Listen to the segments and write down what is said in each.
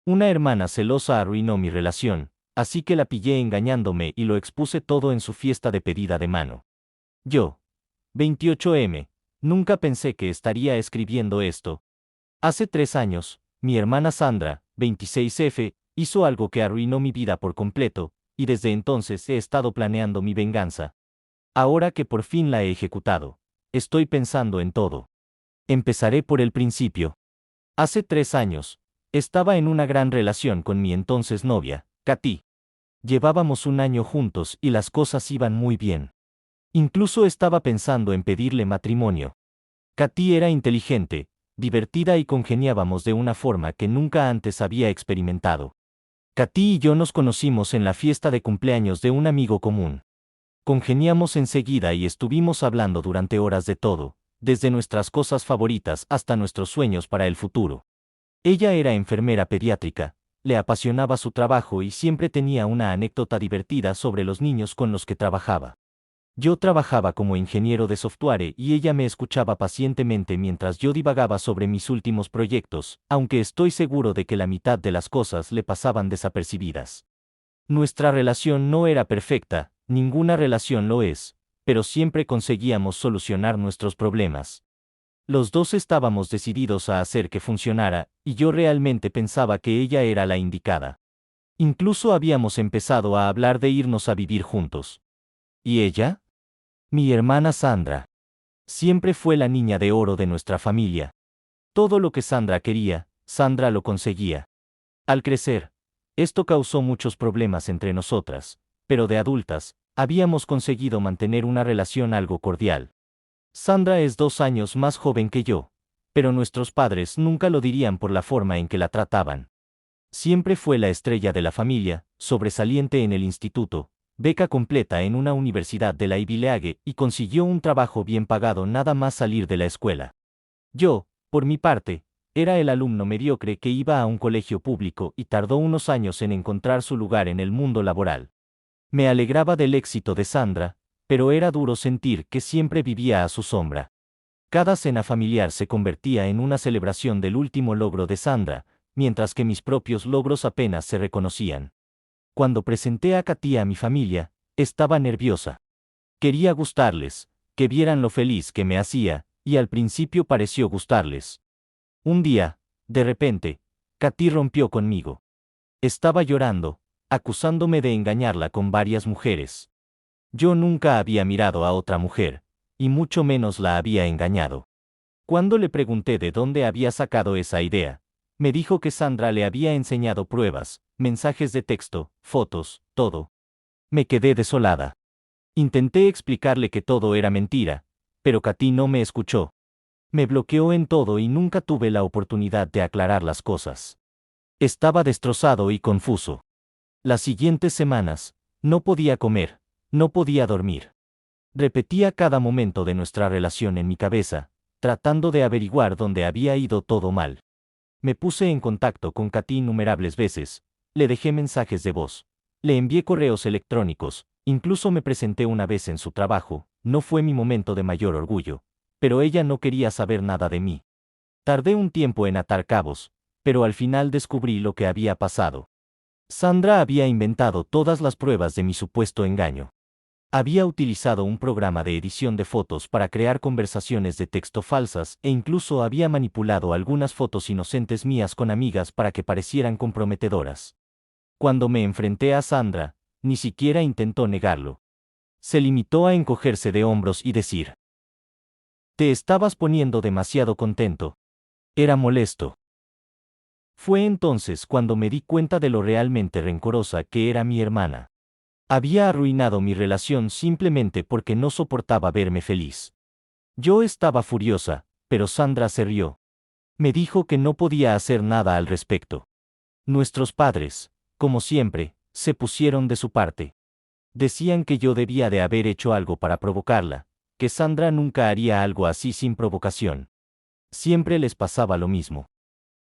Una hermana celosa arruinó mi relación, así que la pillé engañándome y lo expuse todo en su fiesta de pedida de mano. Yo, 28M, nunca pensé que estaría escribiendo esto. Hace 3 años, mi hermana Sandra, 26F, hizo algo que arruinó mi vida por completo, y desde entonces he estado planeando mi venganza. Ahora que por fin la he ejecutado, estoy pensando en todo. Empezaré por el principio. Hace 3 años, estaba en una gran relación con mi entonces novia, Katy. Llevábamos un año juntos y las cosas iban muy bien. Incluso estaba pensando en pedirle matrimonio. Katy era inteligente, divertida y congeniábamos de una forma que nunca antes había experimentado. Katy y yo nos conocimos en la fiesta de cumpleaños de un amigo común. Congeniamos enseguida y estuvimos hablando durante horas de todo, desde nuestras cosas favoritas hasta nuestros sueños para el futuro. Ella era enfermera pediátrica, le apasionaba su trabajo y siempre tenía una anécdota divertida sobre los niños con los que trabajaba. Yo trabajaba como ingeniero de software y ella me escuchaba pacientemente mientras yo divagaba sobre mis últimos proyectos, aunque estoy seguro de que la mitad de las cosas le pasaban desapercibidas. Nuestra relación no era perfecta, ninguna relación lo es, pero siempre conseguíamos solucionar nuestros problemas. Los dos estábamos decididos a hacer que funcionara, y yo realmente pensaba que ella era la indicada. Incluso habíamos empezado a hablar de irnos a vivir juntos. ¿Y ella? Mi hermana Sandra. Siempre fue la niña de oro de nuestra familia. Todo lo que Sandra quería, Sandra lo conseguía. Al crecer, esto causó muchos problemas entre nosotras, pero de adultas, habíamos conseguido mantener una relación algo cordial. Sandra es 2 años más joven que yo, pero nuestros padres nunca lo dirían por la forma en que la trataban. Siempre fue la estrella de la familia, sobresaliente en el instituto, beca completa en una universidad de la Ivy League y consiguió un trabajo bien pagado nada más salir de la escuela. Yo, por mi parte, era el alumno mediocre que iba a un colegio público y tardó unos años en encontrar su lugar en el mundo laboral. Me alegraba del éxito de Sandra, pero era duro sentir que siempre vivía a su sombra. Cada cena familiar se convertía en una celebración del último logro de Sandra, mientras que mis propios logros apenas se reconocían. Cuando presenté a Katy a mi familia, estaba nerviosa. Quería gustarles, que vieran lo feliz que me hacía, y al principio pareció gustarles. Un día, de repente, Katy rompió conmigo. Estaba llorando, acusándome de engañarla con varias mujeres. Yo nunca había mirado a otra mujer, y mucho menos la había engañado. Cuando le pregunté de dónde había sacado esa idea, me dijo que Sandra le había enseñado pruebas, mensajes de texto, fotos, todo. Me quedé desolada. Intenté explicarle que todo era mentira, pero Katy no me escuchó. Me bloqueó en todo y nunca tuve la oportunidad de aclarar las cosas. Estaba destrozado y confuso. Las siguientes semanas, no podía comer, no podía dormir. Repetía cada momento de nuestra relación en mi cabeza, tratando de averiguar dónde había ido todo mal. Me puse en contacto con Katy innumerables veces, le dejé mensajes de voz, le envié correos electrónicos, incluso me presenté una vez en su trabajo, no fue mi momento de mayor orgullo, pero ella no quería saber nada de mí. Tardé un tiempo en atar cabos, pero al final descubrí lo que había pasado. Sandra había inventado todas las pruebas de mi supuesto engaño. Había utilizado un programa de edición de fotos para crear conversaciones de texto falsas e incluso había manipulado algunas fotos inocentes mías con amigas para que parecieran comprometedoras. Cuando me enfrenté a Sandra, ni siquiera intentó negarlo. Se limitó a encogerse de hombros y decir: «Te estabas poniendo demasiado contento». Era molesto. Fue entonces cuando me di cuenta de lo realmente rencorosa que era mi hermana. Había arruinado mi relación simplemente porque no soportaba verme feliz. Yo estaba furiosa, pero Sandra se rió. Me dijo que no podía hacer nada al respecto. Nuestros padres, como siempre, se pusieron de su parte. Decían que yo debía de haber hecho algo para provocarla, que Sandra nunca haría algo así sin provocación. Siempre les pasaba lo mismo.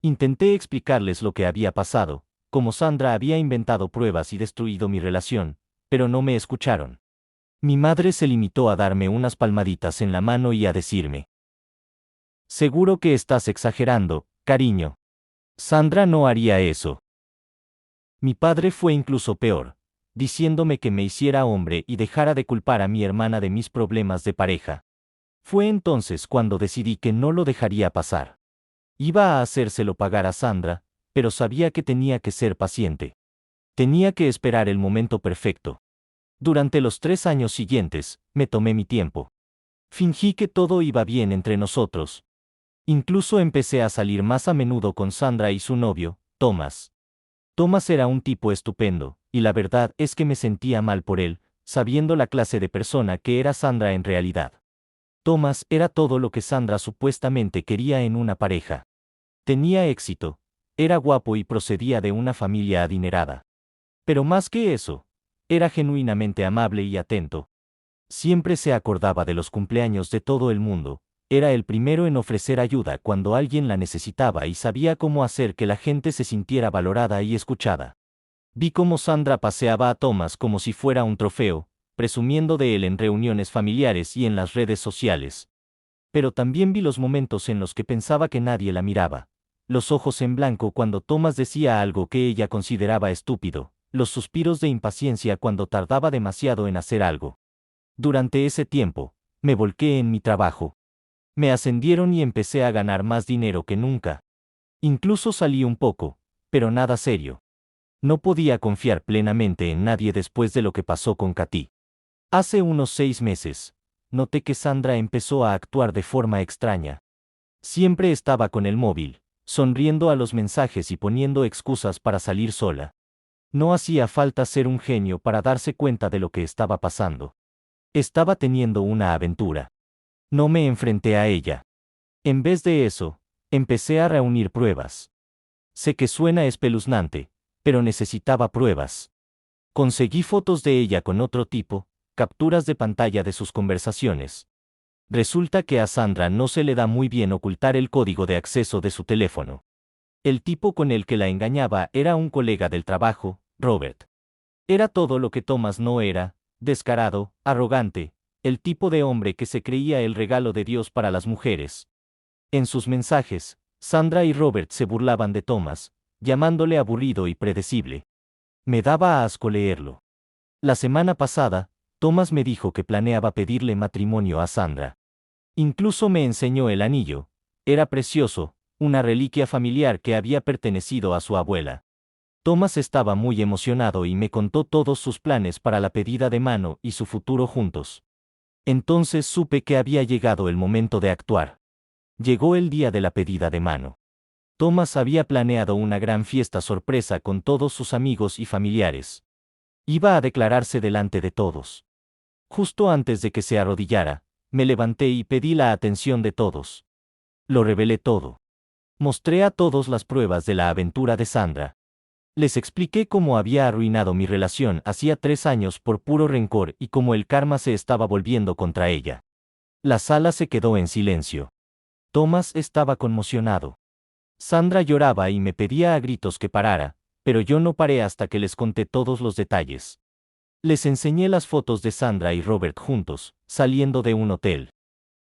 Intenté explicarles lo que había pasado, cómo Sandra había inventado pruebas y destruido mi relación, pero no me escucharon. Mi madre se limitó a darme unas palmaditas en la mano y a decirme: «Seguro que estás exagerando, cariño. Sandra no haría eso». Mi padre fue incluso peor, diciéndome que me hiciera hombre y dejara de culpar a mi hermana de mis problemas de pareja. Fue entonces cuando decidí que no lo dejaría pasar. Iba a hacérselo pagar a Sandra, pero sabía que tenía que ser paciente. Tenía que esperar el momento perfecto. Durante los 3 años siguientes, me tomé mi tiempo. Fingí que todo iba bien entre nosotros. Incluso empecé a salir más a menudo con Sandra y su novio, Thomas. Thomas era un tipo estupendo, y la verdad es que me sentía mal por él, sabiendo la clase de persona que era Sandra en realidad. Thomas era todo lo que Sandra supuestamente quería en una pareja. Tenía éxito, era guapo y procedía de una familia adinerada. Pero más que eso, era genuinamente amable y atento. Siempre se acordaba de los cumpleaños de todo el mundo, era el primero en ofrecer ayuda cuando alguien la necesitaba y sabía cómo hacer que la gente se sintiera valorada y escuchada. Vi cómo Sandra paseaba a Thomas como si fuera un trofeo, presumiendo de él en reuniones familiares y en las redes sociales. Pero también vi los momentos en los que pensaba que nadie la miraba. Los ojos en blanco cuando Thomas decía algo que ella consideraba estúpido, los suspiros de impaciencia cuando tardaba demasiado en hacer algo. Durante ese tiempo, me volqué en mi trabajo. Me ascendieron y empecé a ganar más dinero que nunca. Incluso salí un poco, pero nada serio. No podía confiar plenamente en nadie después de lo que pasó con Katy. Hace unos 6 meses, noté que Sandra empezó a actuar de forma extraña. Siempre estaba con el móvil, sonriendo a los mensajes y poniendo excusas para salir sola. No hacía falta ser un genio para darse cuenta de lo que estaba pasando. Estaba teniendo una aventura. No me enfrenté a ella. En vez de eso, empecé a reunir pruebas. Sé que suena espeluznante, pero necesitaba pruebas. Conseguí fotos de ella con otro tipo, capturas de pantalla de sus conversaciones. Resulta que a Sandra no se le da muy bien ocultar el código de acceso de su teléfono. El tipo con el que la engañaba era un colega del trabajo, Robert. Era todo lo que Thomas no era, descarado, arrogante, el tipo de hombre que se creía el regalo de Dios para las mujeres. En sus mensajes, Sandra y Robert se burlaban de Thomas, llamándole aburrido y predecible. Me daba asco leerlo. La semana pasada, Thomas me dijo que planeaba pedirle matrimonio a Sandra. Incluso me enseñó el anillo. Era precioso, una reliquia familiar que había pertenecido a su abuela. Thomas estaba muy emocionado y me contó todos sus planes para la pedida de mano y su futuro juntos. Entonces supe que había llegado el momento de actuar. Llegó el día de la pedida de mano. Thomas había planeado una gran fiesta sorpresa con todos sus amigos y familiares. Iba a declararse delante de todos. Justo antes de que se arrodillara, me levanté y pedí la atención de todos. Lo revelé todo. Mostré a todos las pruebas de la aventura de Sandra. Les expliqué cómo había arruinado mi relación hacía 3 años por puro rencor y cómo el karma se estaba volviendo contra ella. La sala se quedó en silencio. Thomas estaba conmocionado. Sandra lloraba y me pedía a gritos que parara, pero yo no paré hasta que les conté todos los detalles. Les enseñé las fotos de Sandra y Robert juntos, saliendo de un hotel.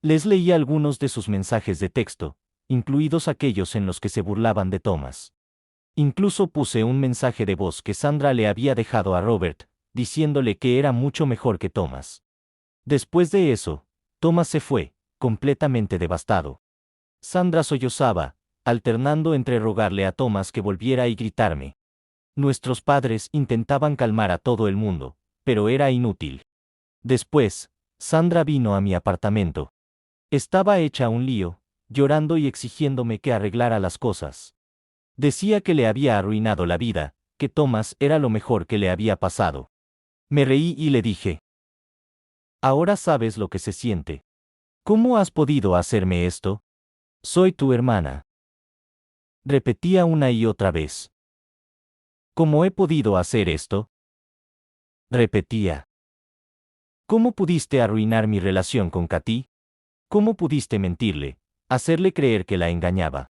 Les leí algunos de sus mensajes de texto, incluidos aquellos en los que se burlaban de Thomas. Incluso puse un mensaje de voz que Sandra le había dejado a Robert, diciéndole que era mucho mejor que Thomas. Después de eso, Thomas se fue, completamente devastado. Sandra sollozaba, alternando entre rogarle a Thomas que volviera y gritarme. Nuestros padres intentaban calmar a todo el mundo, pero era inútil. Después, Sandra vino a mi apartamento. Estaba hecha un lío, llorando y exigiéndome que arreglara las cosas. Decía que le había arruinado la vida, que Thomas era lo mejor que le había pasado. Me reí y le dije: ahora sabes lo que se siente. ¿Cómo has podido hacerme esto? Soy tu hermana. Repetía una y otra vez. ¿Cómo he podido hacer esto? Repetía. ¿Cómo pudiste arruinar mi relación con Katy? ¿Cómo pudiste mentirle, hacerle creer que la engañaba?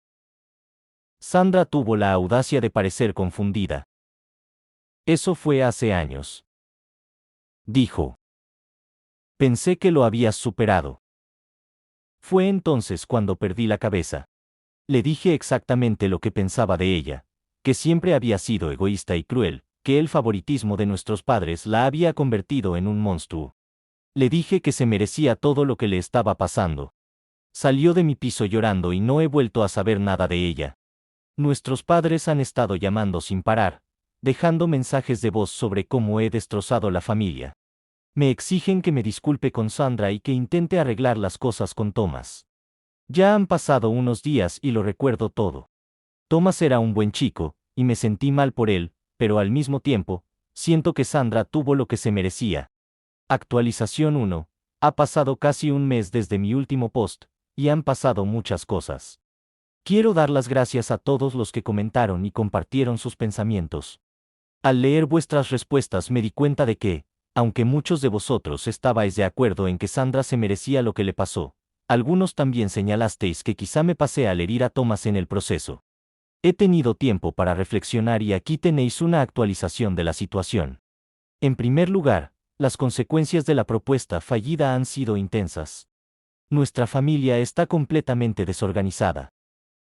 Sandra tuvo la audacia de parecer confundida. Eso fue hace años. Dijo. Pensé que lo habías superado. Fue entonces cuando perdí la cabeza. Le dije exactamente lo que pensaba de ella, que siempre había sido egoísta y cruel, que el favoritismo de nuestros padres la había convertido en un monstruo. Le dije que se merecía todo lo que le estaba pasando. Salió de mi piso llorando y no he vuelto a saber nada de ella. Nuestros padres han estado llamando sin parar, dejando mensajes de voz sobre cómo he destrozado la familia. Me exigen que me disculpe con Sandra y que intente arreglar las cosas con Thomas. Ya han pasado unos días y lo recuerdo todo. Thomas era un buen chico, y me sentí mal por él, pero al mismo tiempo, siento que Sandra tuvo lo que se merecía. Actualización 1. Ha pasado casi un mes desde mi último post, y han pasado muchas cosas. Quiero dar las gracias a todos los que comentaron y compartieron sus pensamientos. Al leer vuestras respuestas me di cuenta de que, aunque muchos de vosotros estabais de acuerdo en que Sandra se merecía lo que le pasó, algunos también señalasteis que quizá me pasé al herir a Thomas en el proceso. He tenido tiempo para reflexionar y aquí tenéis una actualización de la situación. En primer lugar, las consecuencias de la propuesta fallida han sido intensas. Nuestra familia está completamente desorganizada.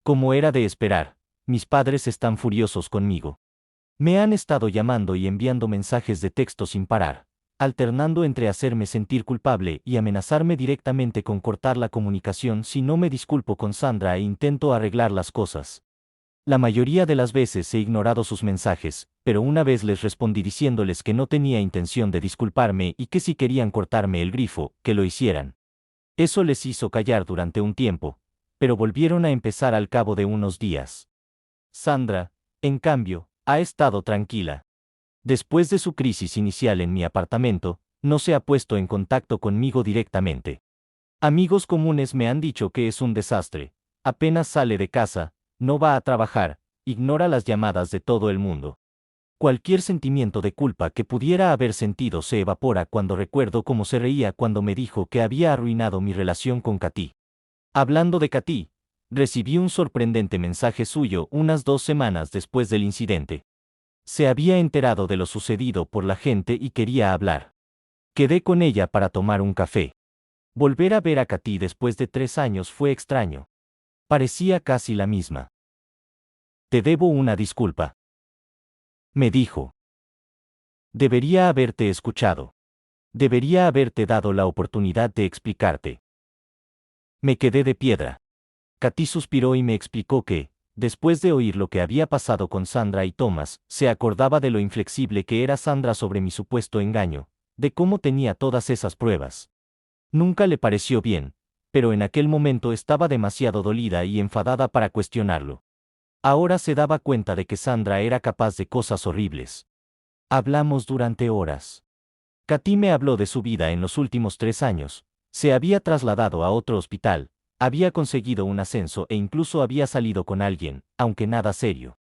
Como era de esperar, mis padres están furiosos conmigo. Me han estado llamando y enviando mensajes de texto sin parar, alternando entre hacerme sentir culpable y amenazarme directamente con cortar la comunicación si no me disculpo con Sandra e intento arreglar las cosas. La mayoría de las veces he ignorado sus mensajes, pero una vez les respondí diciéndoles que no tenía intención de disculparme y que si querían cortarme el grifo, que lo hicieran. Eso les hizo callar durante un tiempo, pero volvieron a empezar al cabo de unos días. Sandra, en cambio, ha estado tranquila. Después de su crisis inicial en mi apartamento, no se ha puesto en contacto conmigo directamente. Amigos comunes me han dicho que es un desastre, apenas sale de casa, no va a trabajar, ignora las llamadas de todo el mundo. Cualquier sentimiento de culpa que pudiera haber sentido se evapora cuando recuerdo cómo se reía cuando me dijo que había arruinado mi relación con Katy. Hablando de Katy, recibí un sorprendente mensaje suyo unas 2 semanas después del incidente. Se había enterado de lo sucedido por la gente y quería hablar. Quedé con ella para tomar un café. Volver a ver a Katy después de 3 años fue extraño. Parecía casi la misma. Te debo una disculpa. Me dijo. Debería haberte escuchado. Debería haberte dado la oportunidad de explicarte. Me quedé de piedra. Katy suspiró y me explicó que, después de oír lo que había pasado con Sandra y Thomas, se acordaba de lo inflexible que era Sandra sobre mi supuesto engaño, de cómo tenía todas esas pruebas. Nunca le pareció bien, pero en aquel momento estaba demasiado dolida y enfadada para cuestionarlo. Ahora se daba cuenta de que Sandra era capaz de cosas horribles. Hablamos durante horas. Katy me habló de su vida en los últimos 3 años. Se había trasladado a otro hospital, había conseguido un ascenso e incluso había salido con alguien, aunque nada serio.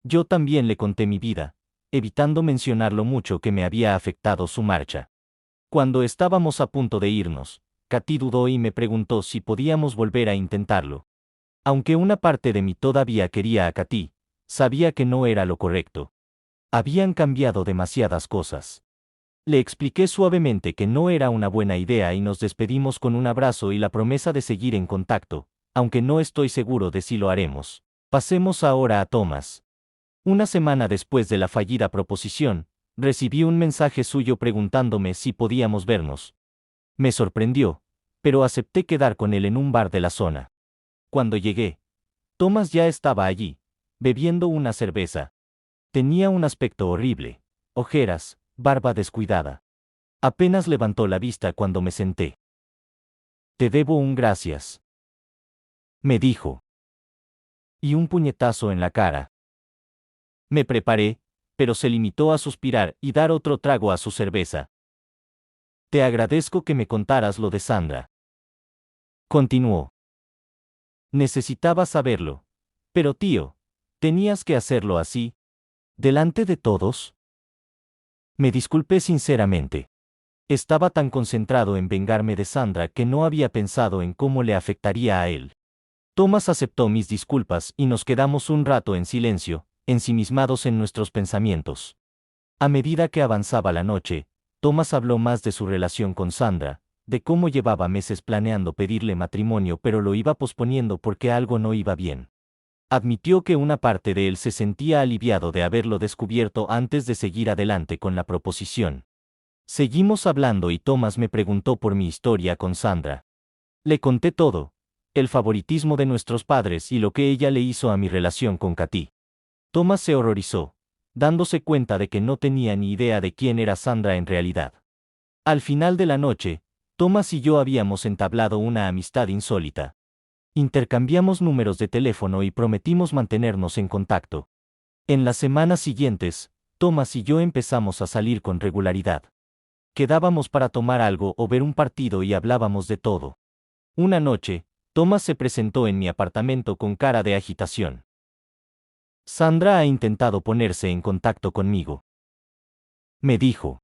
Yo también le conté mi vida, evitando mencionar lo mucho que me había afectado su marcha. Cuando estábamos a punto de irnos, Katy dudó y me preguntó si podíamos volver a intentarlo. Aunque una parte de mí todavía quería a Katy, sabía que no era lo correcto. Habían cambiado demasiadas cosas. Le expliqué suavemente que no era una buena idea y nos despedimos con un abrazo y la promesa de seguir en contacto, aunque no estoy seguro de si lo haremos. Pasemos ahora a Thomas. Una semana después de la fallida proposición, recibí un mensaje suyo preguntándome si podíamos vernos. Me sorprendió, pero acepté quedar con él en un bar de la zona. Cuando llegué, Thomas ya estaba allí, bebiendo una cerveza. Tenía un aspecto horrible, ojeras, barba descuidada. Apenas levantó la vista cuando me senté. Te debo un gracias, me dijo. Y un puñetazo en la cara. Me preparé, pero se limitó a suspirar y dar otro trago a su cerveza. Te agradezco que me contaras lo de Sandra. Continuó. Necesitaba saberlo. Pero tío, ¿tenías que hacerlo así? ¿Delante de todos? Me disculpé sinceramente. Estaba tan concentrado en vengarme de Sandra que no había pensado en cómo le afectaría a él. Thomas aceptó mis disculpas y nos quedamos un rato en silencio, ensimismados en nuestros pensamientos. A medida que avanzaba la noche, Thomas habló más de su relación con Sandra, de cómo llevaba meses planeando pedirle matrimonio pero lo iba posponiendo porque algo no iba bien. Admitió que una parte de él se sentía aliviado de haberlo descubierto antes de seguir adelante con la proposición. Seguimos hablando y Thomas me preguntó por mi historia con Sandra. Le conté todo, el favoritismo de nuestros padres y lo que ella le hizo a mi relación con Katy. Thomas se horrorizó, dándose cuenta de que no tenía ni idea de quién era Sandra en realidad. Al final de la noche, Thomas y yo habíamos entablado una amistad insólita. Intercambiamos números de teléfono y prometimos mantenernos en contacto. En las semanas siguientes, Thomas y yo empezamos a salir con regularidad. Quedábamos para tomar algo o ver un partido y hablábamos de todo. Una noche, Thomas se presentó en mi apartamento con cara de agitación. Sandra ha intentado ponerse en contacto conmigo, me dijo.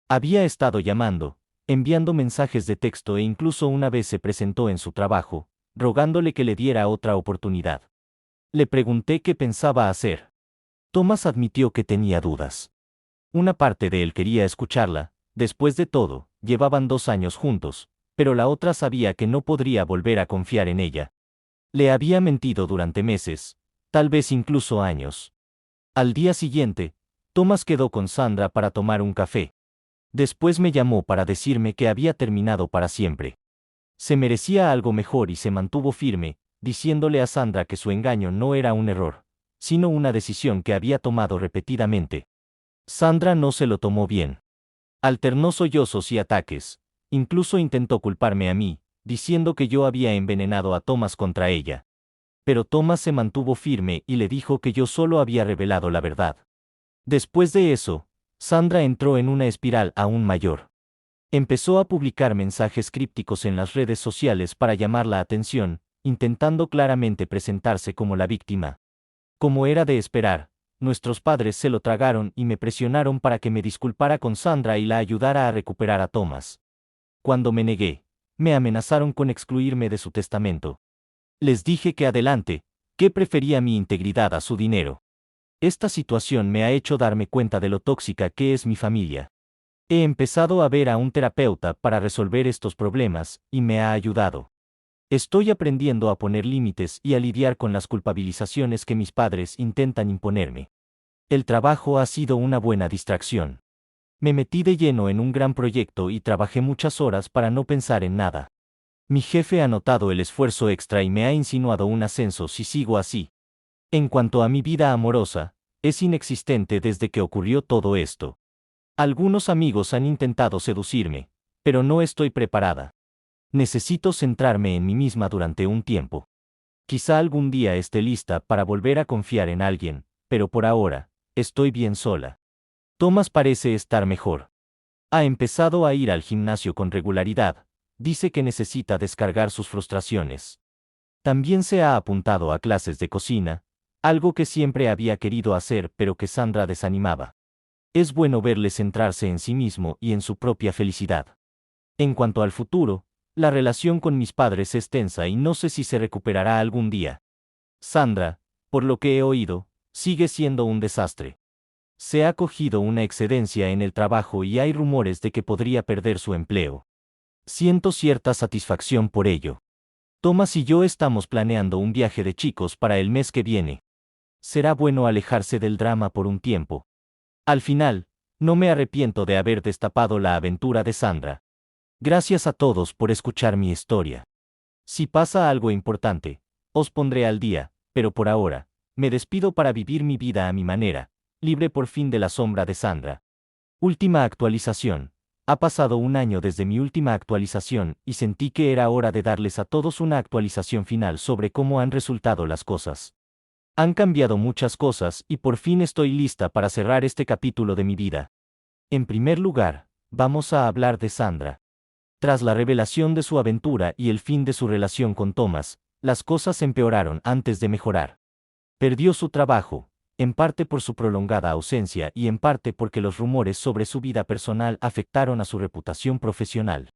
Había estado llamando, enviando mensajes de texto e incluso una vez se presentó en su trabajo, rogándole que le diera otra oportunidad. Le pregunté qué pensaba hacer. Thomas admitió que tenía dudas. Una parte de él quería escucharla, después de todo, llevaban 2 años juntos, pero la otra sabía que no podría volver a confiar en ella. Le había mentido durante meses, tal vez incluso años. Al día siguiente, Thomas quedó con Sandra para tomar un café. Después me llamó para decirme que había terminado para siempre. Se merecía algo mejor y se mantuvo firme, diciéndole a Sandra que su engaño no era un error, sino una decisión que había tomado repetidamente. Sandra no se lo tomó bien. Alternó sollozos y ataques, incluso intentó culparme a mí, diciendo que yo había envenenado a Thomas contra ella. Pero Thomas se mantuvo firme y le dijo que yo solo había revelado la verdad. Después de eso, Sandra entró en una espiral aún mayor. Empezó a publicar mensajes crípticos en las redes sociales para llamar la atención, intentando claramente presentarse como la víctima. Como era de esperar, nuestros padres se lo tragaron y me presionaron para que me disculpara con Sandra y la ayudara a recuperar a Thomas. Cuando me negué, me amenazaron con excluirme de su testamento. Les dije que adelante, que prefería mi integridad a su dinero. Esta situación me ha hecho darme cuenta de lo tóxica que es mi familia. He empezado a ver a un terapeuta para resolver estos problemas, y me ha ayudado. Estoy aprendiendo a poner límites y a lidiar con las culpabilizaciones que mis padres intentan imponerme. El trabajo ha sido una buena distracción. Me metí de lleno en un gran proyecto y trabajé muchas horas para no pensar en nada. Mi jefe ha notado el esfuerzo extra y me ha insinuado un ascenso si sigo así. En cuanto a mi vida amorosa, es inexistente desde que ocurrió todo esto. Algunos amigos han intentado seducirme, pero no estoy preparada. Necesito centrarme en mí misma durante un tiempo. Quizá algún día esté lista para volver a confiar en alguien, pero por ahora, estoy bien sola. Thomas parece estar mejor. Ha empezado a ir al gimnasio con regularidad, dice que necesita descargar sus frustraciones. También se ha apuntado a clases de cocina, algo que siempre había querido hacer pero que Sandra desanimaba. Es bueno verle centrarse en sí mismo y en su propia felicidad. En cuanto al futuro, la relación con mis padres es tensa y no sé si se recuperará algún día. Sandra, por lo que he oído, sigue siendo un desastre. Se ha cogido una excedencia en el trabajo y hay rumores de que podría perder su empleo. Siento cierta satisfacción por ello. Thomas y yo estamos planeando un viaje de chicos para el mes que viene. Será bueno alejarse del drama por un tiempo. Al final, no me arrepiento de haber destapado la aventura de Sandra. Gracias a todos por escuchar mi historia. Si pasa algo importante, os pondré al día, pero por ahora, me despido para vivir mi vida a mi manera, libre por fin de la sombra de Sandra. Última actualización. Ha pasado un año desde mi última actualización y sentí que era hora de darles a todos una actualización final sobre cómo han resultado las cosas. Han cambiado muchas cosas y por fin estoy lista para cerrar este capítulo de mi vida. En primer lugar, vamos a hablar de Sandra. Tras la revelación de su aventura y el fin de su relación con Thomas, las cosas empeoraron antes de mejorar. Perdió su trabajo, en parte por su prolongada ausencia y en parte porque los rumores sobre su vida personal afectaron a su reputación profesional.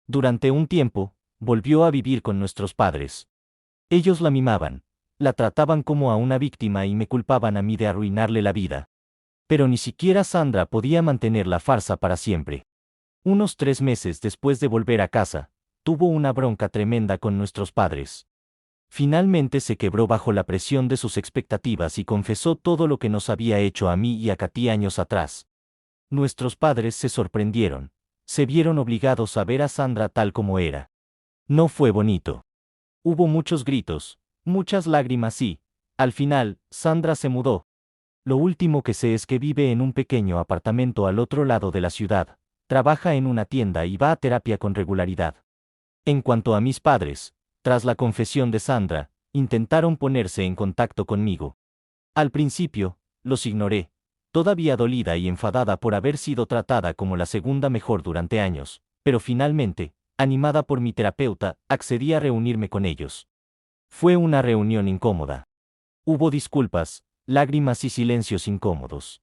Durante un tiempo, volvió a vivir con nuestros padres. Ellos la mimaban, la trataban como a una víctima y me culpaban a mí de arruinarle la vida. Pero ni siquiera Sandra podía mantener la farsa para siempre. Unos 3 meses después de volver a casa, tuvo una bronca tremenda con nuestros padres. Finalmente se quebró bajo la presión de sus expectativas y confesó todo lo que nos había hecho a mí y a Katy años atrás. Nuestros padres se sorprendieron. Se vieron obligados a ver a Sandra tal como era. No fue bonito. Hubo muchos gritos, muchas lágrimas y, al final, Sandra se mudó. Lo último que sé es que vive en un pequeño apartamento al otro lado de la ciudad, trabaja en una tienda y va a terapia con regularidad. En cuanto a mis padres, tras la confesión de Sandra, intentaron ponerse en contacto conmigo. Al principio, los ignoré, todavía dolida y enfadada por haber sido tratada como la segunda mejor durante años, pero finalmente, animada por mi terapeuta, accedí a reunirme con ellos. Fue una reunión incómoda. Hubo disculpas, lágrimas y silencios incómodos.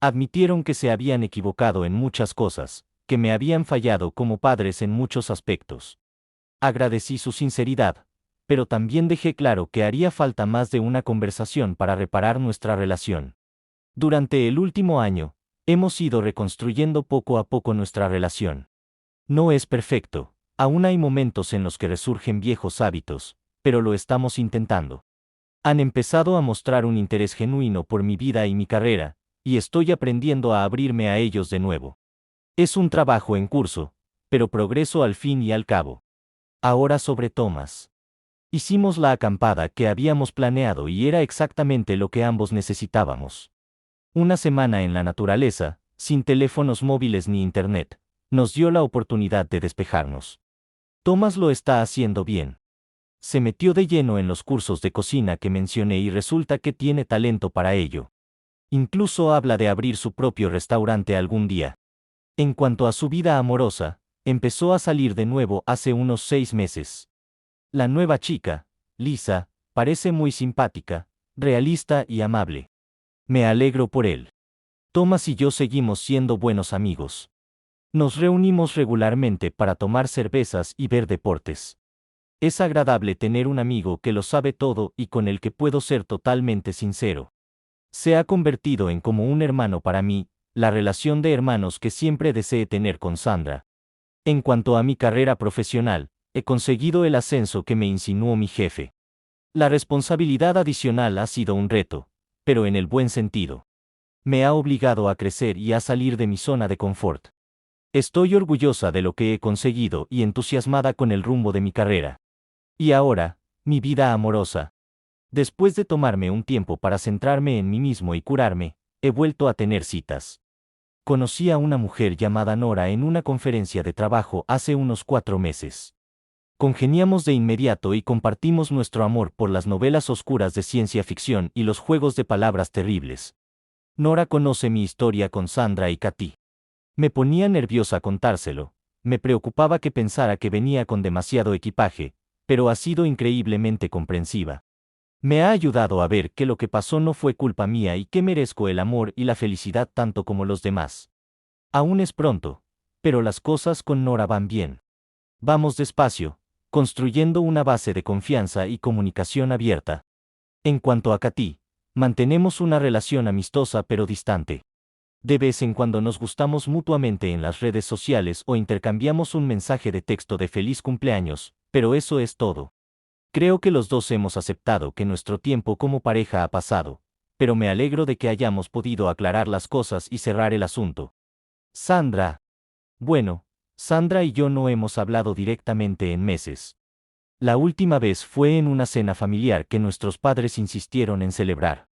Admitieron que se habían equivocado en muchas cosas, que me habían fallado como padres en muchos aspectos. Agradecí su sinceridad, pero también dejé claro que haría falta más de una conversación para reparar nuestra relación. Durante el último año, hemos ido reconstruyendo poco a poco nuestra relación. No es perfecto, aún hay momentos en los que resurgen viejos hábitos, pero lo estamos intentando. Han empezado a mostrar un interés genuino por mi vida y mi carrera, y estoy aprendiendo a abrirme a ellos de nuevo. Es un trabajo en curso, pero progreso al fin y al cabo. Ahora sobre Thomas. Hicimos la acampada que habíamos planeado y era exactamente lo que ambos necesitábamos. Una semana en la naturaleza, sin teléfonos móviles ni internet, nos dio la oportunidad de despejarnos. Thomas lo está haciendo bien. Se metió de lleno en los cursos de cocina que mencioné y resulta que tiene talento para ello. Incluso habla de abrir su propio restaurante algún día. En cuanto a su vida amorosa, empezó a salir de nuevo hace unos 6 meses. La nueva chica, Lisa, parece muy simpática, realista y amable. Me alegro por él. Thomas y yo seguimos siendo buenos amigos. Nos reunimos regularmente para tomar cervezas y ver deportes. Es agradable tener un amigo que lo sabe todo y con el que puedo ser totalmente sincero. Se ha convertido en como un hermano para mí, la relación de hermanos que siempre deseé tener con Sandra. En cuanto a mi carrera profesional, he conseguido el ascenso que me insinuó mi jefe. La responsabilidad adicional ha sido un reto, pero en el buen sentido. Me ha obligado a crecer y a salir de mi zona de confort. Estoy orgullosa de lo que he conseguido y entusiasmada con el rumbo de mi carrera. Y ahora, mi vida amorosa. Después de tomarme un tiempo para centrarme en mí mismo y curarme, he vuelto a tener citas. Conocí a una mujer llamada Nora en una conferencia de trabajo hace unos 4 meses. Congeniamos de inmediato y compartimos nuestro amor por las novelas oscuras de ciencia ficción y los juegos de palabras terribles. Nora conoce mi historia con Sandra y Katy. Me ponía nerviosa contárselo, me preocupaba que pensara que venía con demasiado equipaje, pero ha sido increíblemente comprensiva. Me ha ayudado a ver que lo que pasó no fue culpa mía y que merezco el amor y la felicidad tanto como los demás. Aún es pronto, pero las cosas con Nora van bien. Vamos despacio, construyendo una base de confianza y comunicación abierta. En cuanto a Katy, mantenemos una relación amistosa pero distante. De vez en cuando nos gustamos mutuamente en las redes sociales o intercambiamos un mensaje de texto de feliz cumpleaños, pero eso es todo. Creo que los dos hemos aceptado que nuestro tiempo como pareja ha pasado, pero me alegro de que hayamos podido aclarar las cosas y cerrar el asunto. Sandra. Bueno, Sandra y yo no hemos hablado directamente en meses. La última vez fue en una cena familiar que nuestros padres insistieron en celebrar.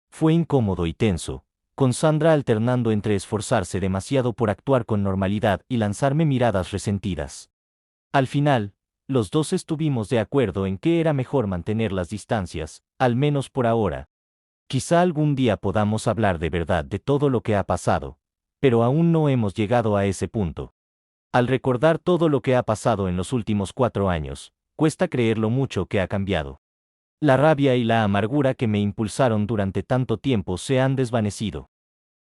Fue incómodo y tenso, con Sandra alternando entre esforzarse demasiado por actuar con normalidad y lanzarme miradas resentidas. Al final, los dos estuvimos de acuerdo en que era mejor mantener las distancias, al menos por ahora. Quizá algún día podamos hablar de verdad de todo lo que ha pasado, pero aún no hemos llegado a ese punto. Al recordar todo lo que ha pasado en los últimos 4 años, cuesta creer lo mucho que ha cambiado. La rabia y la amargura que me impulsaron durante tanto tiempo se han desvanecido.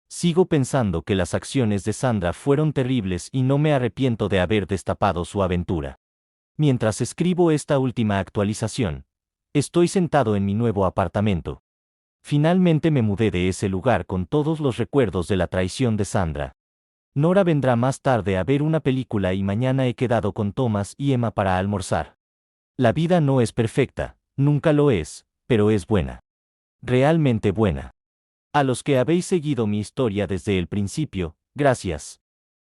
Sigo pensando que las acciones de Sandra fueron terribles y no me arrepiento de haber destapado su aventura. Mientras escribo esta última actualización, estoy sentado en mi nuevo apartamento. Finalmente me mudé de ese lugar con todos los recuerdos de la traición de Sandra. Nora vendrá más tarde a ver una película y mañana he quedado con Thomas y Emma para almorzar. La vida no es perfecta, Nunca lo es, pero es buena. Realmente buena. A los que habéis seguido mi historia desde el principio, gracias.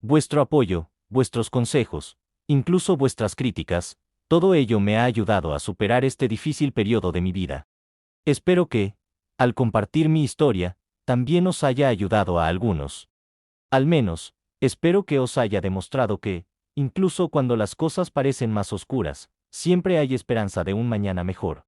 Vuestro apoyo, vuestros consejos, incluso vuestras críticas, todo ello me ha ayudado a superar este difícil periodo de mi vida. Espero que, al compartir mi historia, también os haya ayudado a algunos. Al menos, espero que os haya demostrado que, incluso cuando las cosas parecen más oscuras, siempre hay esperanza de un mañana mejor.